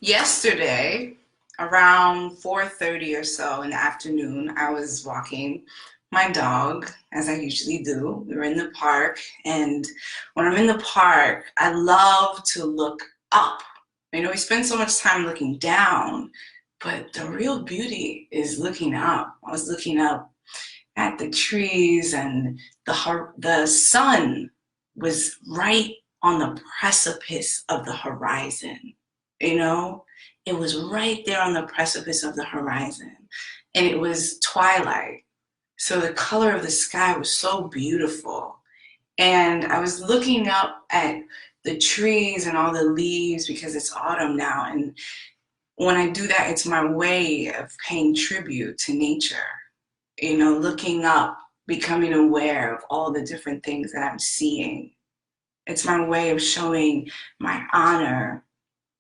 Yesterday, around 4:30 or so in the afternoon, I was walking my dog, as I usually do. We were in the park, and when I'm in the park, I love to look up. We spend so much time looking down, but the real beauty is looking up. I was looking up at the trees, and the sun was right on the precipice of the horizon. You know, it was right there on the precipice of the horizon, and it was twilight. So the color of the sky was so beautiful. And I was looking up at the trees and all the leaves because it's autumn now. And when I do that, it's my way of paying tribute to nature, looking up, becoming aware of all the different things that I'm seeing. It's my way of showing my honor,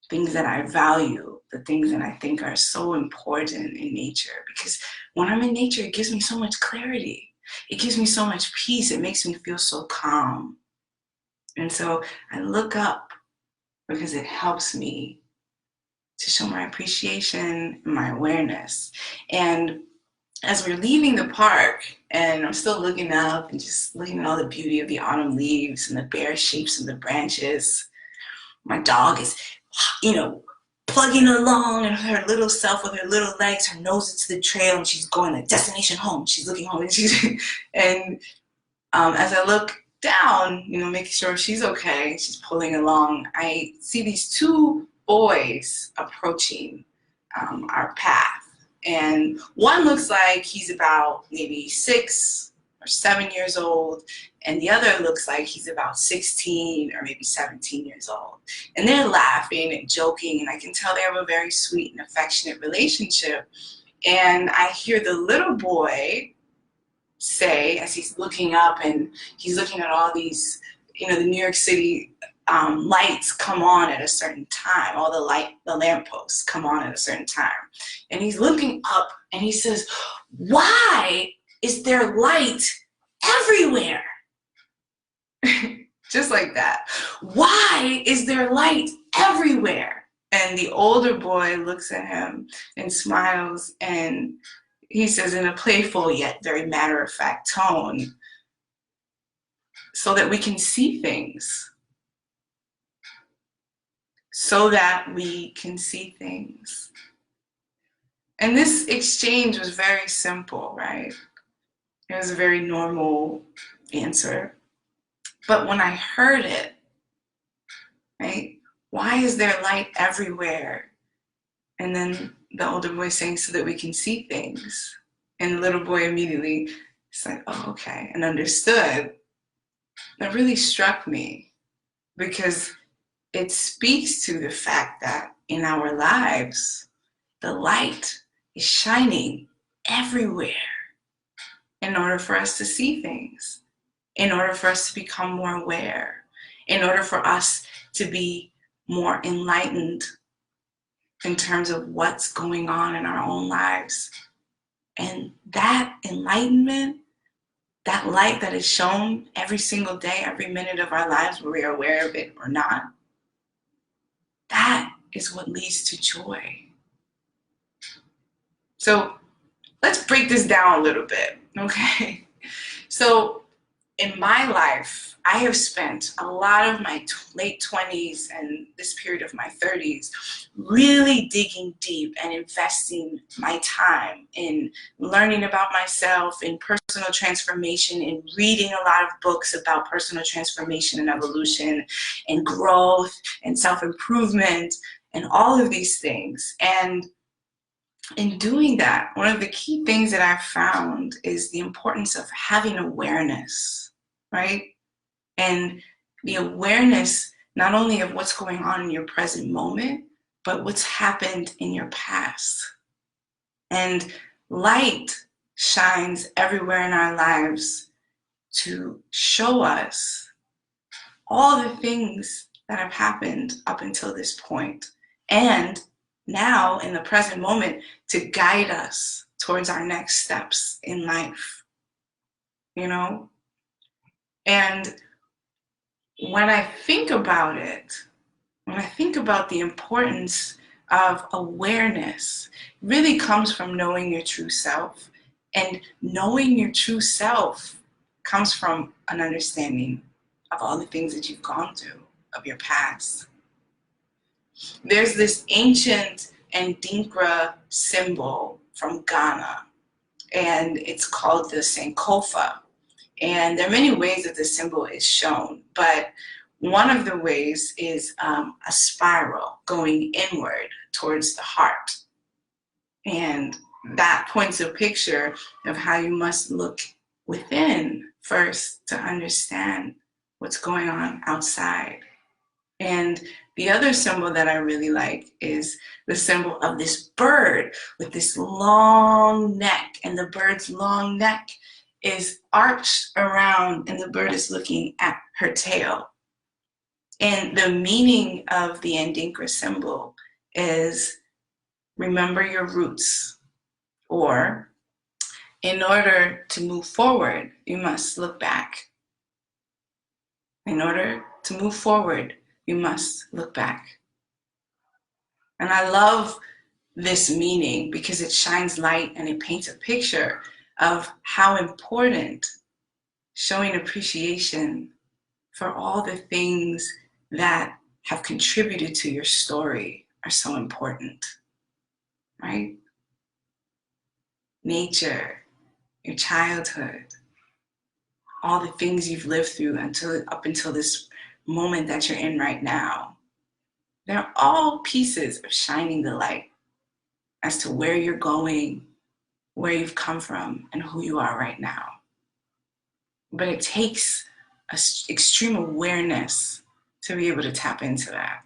things that I value, the things that I think are so important in nature. Because when I'm in nature, it gives me so much clarity. It gives me so much peace. It makes me feel so calm. And so I look up because it helps me to show my appreciation and my awareness. And as we're leaving the park, and I'm still looking up and just looking at all the beauty of the autumn leaves and the bare shapes of the branches, my dog is, you know, plugging along and her little self with her little legs, her nose into the trail, and she's going like destination home. She's looking home, and as I look down, making sure she's okay, she's pulling along, I see these two boys approaching our path. And one looks like he's about maybe 6 or 7 years old, and the other looks like he's about 16 or maybe 17 years old. And they're laughing and joking, and I can tell they have a very sweet and affectionate relationship. And I hear the little boy say, as he's looking up and he's looking at all these, the New York City lights come on at a certain time, all the lampposts come on at a certain time. And he's looking up and he says, "Why is there light everywhere?" Just like that. "Why is there light everywhere?" And the older boy looks at him and smiles, and he says in a playful yet very matter-of-fact tone, "So that we can see things. So that we can see things." And this exchange was very simple, right? It was a very normal answer. But when I heard it, right, "Why is there light everywhere?" And then the older boy saying, "So that we can see things." And the little boy immediately said, "Oh, okay," and understood. That really struck me because it speaks to the fact that in our lives, the light is shining everywhere in order for us to see things, in order for us to become more aware, in order for us to be more enlightened in terms of what's going on in our own lives. And that enlightenment, that light that is shown every single day, every minute of our lives, whether we are aware of it or not, that is what leads to joy. So let's break this down a little bit, okay? So in my life, I have spent a lot of my late 20s and this period of my 30s really digging deep and investing my time in learning about myself, in personal transformation, in reading a lot of books about personal transformation and evolution and growth and self-improvement and all of these things. And in doing that, one of the key things that I've found is the importance of having awareness, right? And the awareness not only of what's going on in your present moment, but what's happened in your past. And light shines everywhere in our lives to show us all the things that have happened up until this point. And now, in the present moment, to guide us towards our next steps in life, And when I think about it, when I think about the importance of awareness really comes from knowing your true self. And knowing your true self comes from an understanding of all the things that you've gone through, of your past. There's this ancient Ndinkra symbol from Ghana, and it's called the Sankofa. And there are many ways that the symbol is shown, but one of the ways is a spiral going inward towards the heart. And that points a picture of how you must look within first to understand what's going on outside. And the other symbol that I really like is the symbol of this bird with this long neck, and the bird's long neck is arched around and the bird is looking at her tail. And the meaning of the Ndinkra symbol is remember your roots, or in order to move forward, you must look back. In order to move forward, you must look back. And I love this meaning because it shines light and it paints a picture of how important showing appreciation for all the things that have contributed to your story are so important, right? Nature, your childhood, all the things you've lived through up until this moment that you're in right now. They're all pieces of shining the light as to where you're going, where you've come from, and who you are right now. But it takes extreme awareness to be able to tap into that.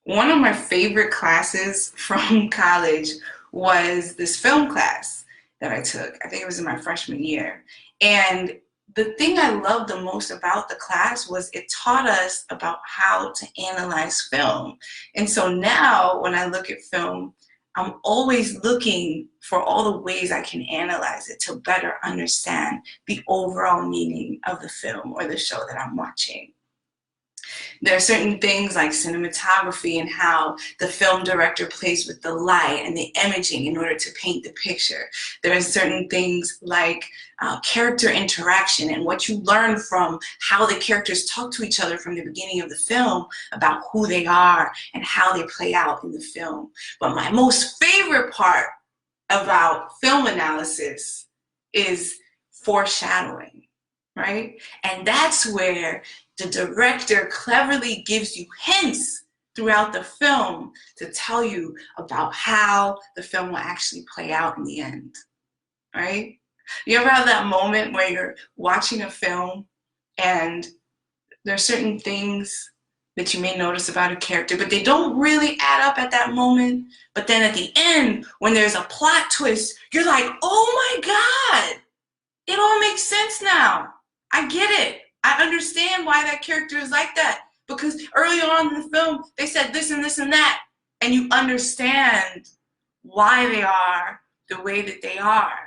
One of my favorite classes from college was this film class that I took. I think it was in my freshman year. And the thing I loved the most about the class was it taught us about how to analyze film. And so now when I look at film, I'm always looking for all the ways I can analyze it to better understand the overall meaning of the film or the show that I'm watching. There are certain things like cinematography and how the film director plays with the light and the imaging in order to paint the picture. There are certain things like character interaction and what you learn from how the characters talk to each other from the beginning of the film about who they are and how they play out in the film. But my most favorite part about film analysis is foreshadowing, right? And that's where the director cleverly gives you hints throughout the film to tell you about how the film will actually play out in the end, right? You ever have that moment where you're watching a film and there are certain things that you may notice about a character, but they don't really add up at that moment. But then at the end, when there's a plot twist, you're like, oh my God, it all makes sense now. I get it. I understand why that character is like that, because early on in the film, they said this and this and that, and you understand why they are the way that they are,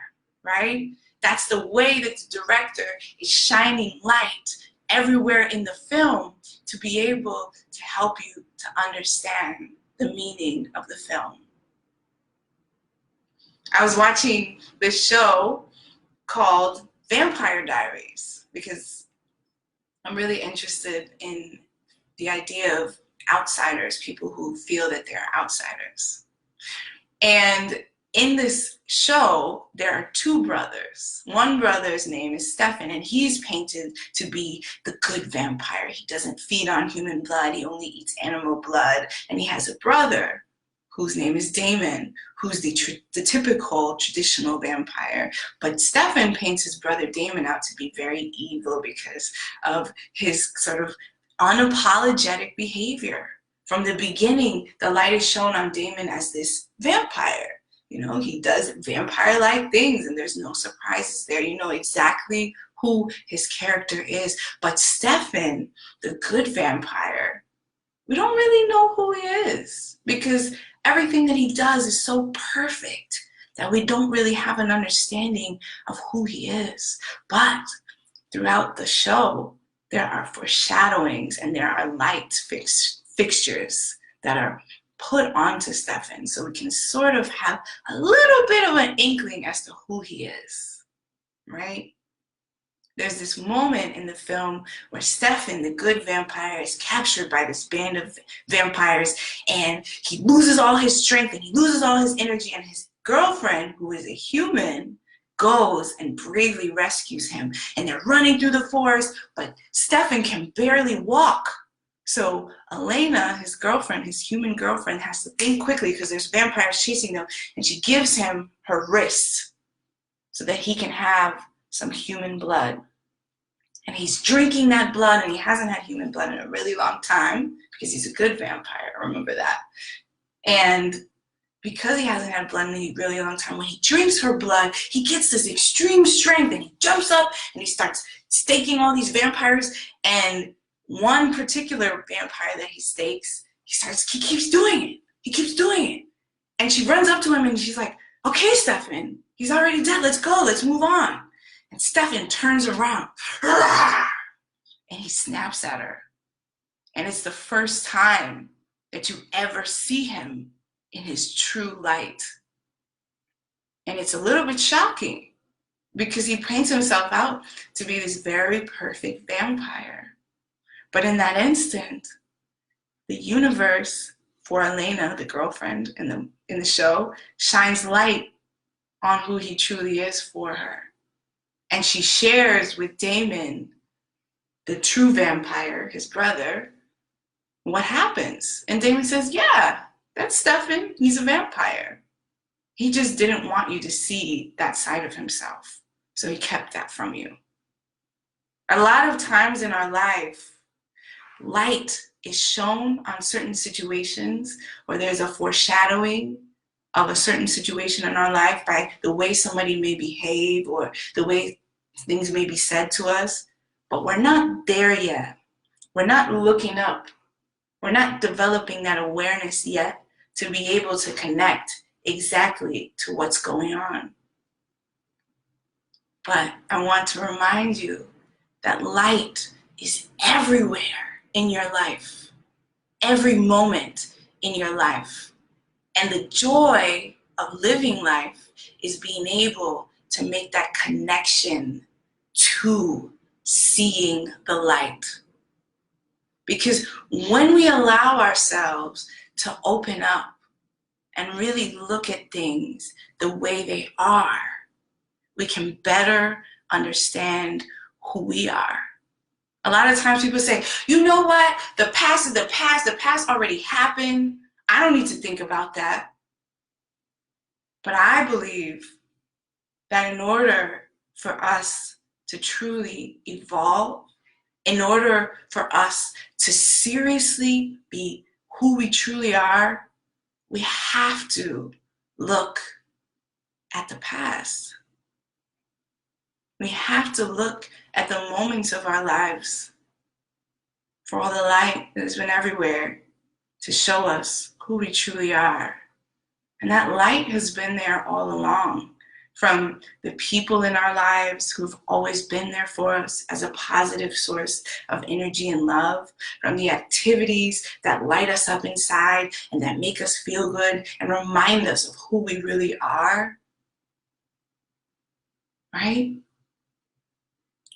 right? That's the way that the director is shining light everywhere in the film to be able to help you to understand the meaning of the film. I was watching this show called Vampire Diaries because I'm really interested in the idea of outsiders, people who feel that they're outsiders. And in this show, there are two brothers. One brother's name is Stefan, and he's painted to be the good vampire. He doesn't feed on human blood, he only eats animal blood. And he has a brother whose name is Damon, who's the typical traditional vampire. But Stefan paints his brother Damon out to be very evil because of his sort of unapologetic behavior. From the beginning, the light is shown on Damon as this vampire. You know, he does vampire-like things and there's no surprises there. You know exactly who his character is. But Stefan, the good vampire, we don't really know who he is because everything that he does is so perfect that we don't really have an understanding of who he is. But throughout the show, there are foreshadowings and there are lights fixtures that are put onto Stefan so we can sort of have a little bit of an inkling as to who he is, right? There's this moment in the film where Stefan, the good vampire, is captured by this band of vampires, and he loses all his strength and he loses all his energy, and his girlfriend, who is a human, goes and bravely rescues him. And they're running through the forest, but Stefan can barely walk. So Elena, his girlfriend, his human girlfriend, has to think quickly because there's vampires chasing them, and she gives him her wrist so that he can have some human blood. And he's drinking that blood, and he hasn't had human blood in a really long time because he's a good vampire, remember that. And because he hasn't had blood in a really long time, when he drinks her blood, he gets this extreme strength, and he jumps up and he starts staking all these vampires. And one particular vampire that he stakes, he keeps doing it. He keeps doing it. And she runs up to him and she's like, okay, Stefan, he's already dead. Let's go. Let's move on. And Stefan turns around and he snaps at her. And it's the first time that you ever see him in his true light. And it's a little bit shocking because he paints himself out to be this very perfect vampire. But in that instant, the universe for Elena, the girlfriend in the show, shines light on who he truly is for her. And she shares with Damon, the true vampire, his brother, what happens. And Damon says, yeah, that's Stefan. He's a vampire. He just didn't want you to see that side of himself. So he kept that from you. A lot of times in our life, light is shown on certain situations, or there's a foreshadowing of a certain situation in our life by the way somebody may behave or the way things may be said to us, but we're not there yet. We're not looking up. We're not developing that awareness yet to be able to connect exactly to what's going on. But I want to remind you that light is everywhere in your life, every moment in your life. And the joy of living life is being able to make that connection to seeing the light. Because when we allow ourselves to open up and really look at things the way they are, we can better understand who we are. A lot of times people say, you know what? The past is the past. The past already happened. I don't need to think about that. But I believe that in order for us to truly evolve, in order for us to seriously be who we truly are, we have to look at the past. We have to look at the moments of our lives for all the light that has been everywhere to show us who we truly are. And that light has been there all along, from the people in our lives who've always been there for us as a positive source of energy and love, from the activities that light us up inside and that make us feel good and remind us of who we really are, right?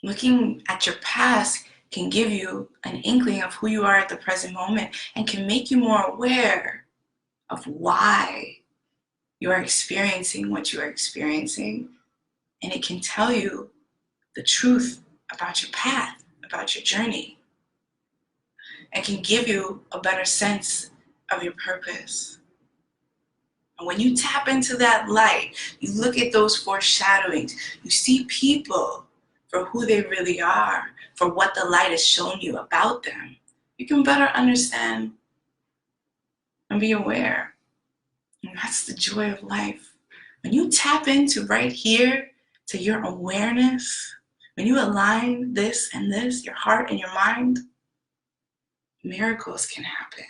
Looking at your past can give you an inkling of who you are at the present moment and can make you more aware of why you are experiencing what you are experiencing. And it can tell you the truth about your path, about your journey. It can give you a better sense of your purpose. And when you tap into that light, you look at those foreshadowings, you see people for who they really are, for what the light has shown you about them, you can better understand and be aware. And that's the joy of life. When you tap into right here to your awareness, when you align this and this, your heart and your mind, miracles can happen.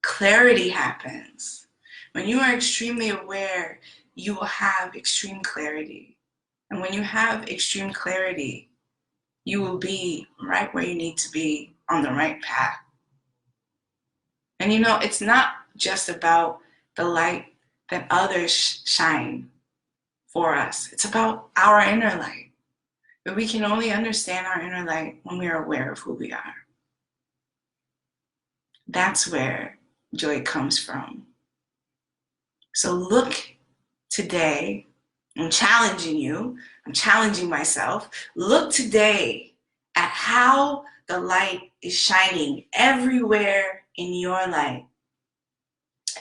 Clarity happens. When you are extremely aware, you will have extreme clarity. And when you have extreme clarity, you will be right where you need to be on the right path. And it's not just about the light that others shine for us. It's about our inner light. But we can only understand our inner light when we are aware of who we are. That's where joy comes from. So look today, I'm challenging you, I'm challenging myself. Look today at how the light is shining everywhere in your life,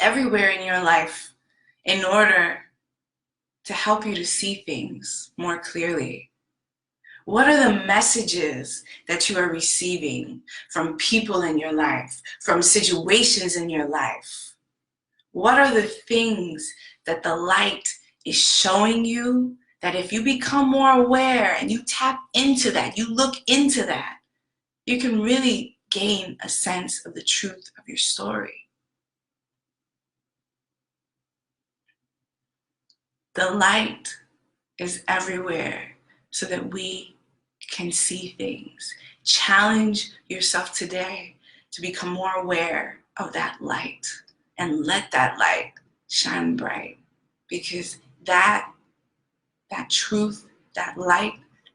everywhere in your life, in order to help you to see things more clearly. What are the messages that you are receiving from people in your life, from situations in your life? What are the things that the light is showing you that if you become more aware and you tap into that, you look into that, you can really gain a sense of the truth of your story? The light is everywhere so that we can see things. Challenge yourself today to become more aware of that light and let that light shine bright, because that truth, that light,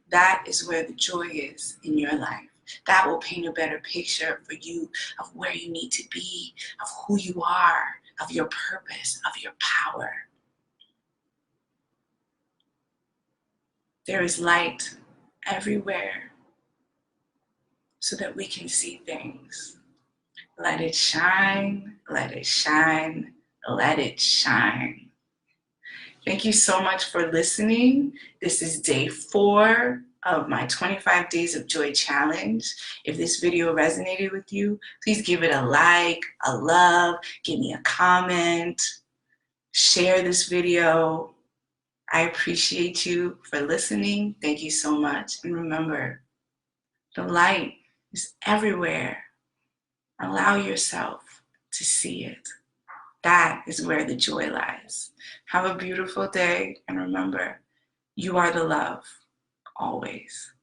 that is where the joy is in your life. That will paint a better picture for you of where you need to be, of who you are, of your purpose, of your power. There is light everywhere so that we can see things. Let it shine, let it shine, let it shine. Thank you so much for listening. This is day 4 of my 25 Days of Joy challenge. If this video resonated with you, please give it a like, a love, give me a comment, share this video. I appreciate you for listening. Thank you so much. And remember, the light is everywhere. Allow yourself to see it. That is where the joy lies. Have a beautiful day, and remember, you are the love, always.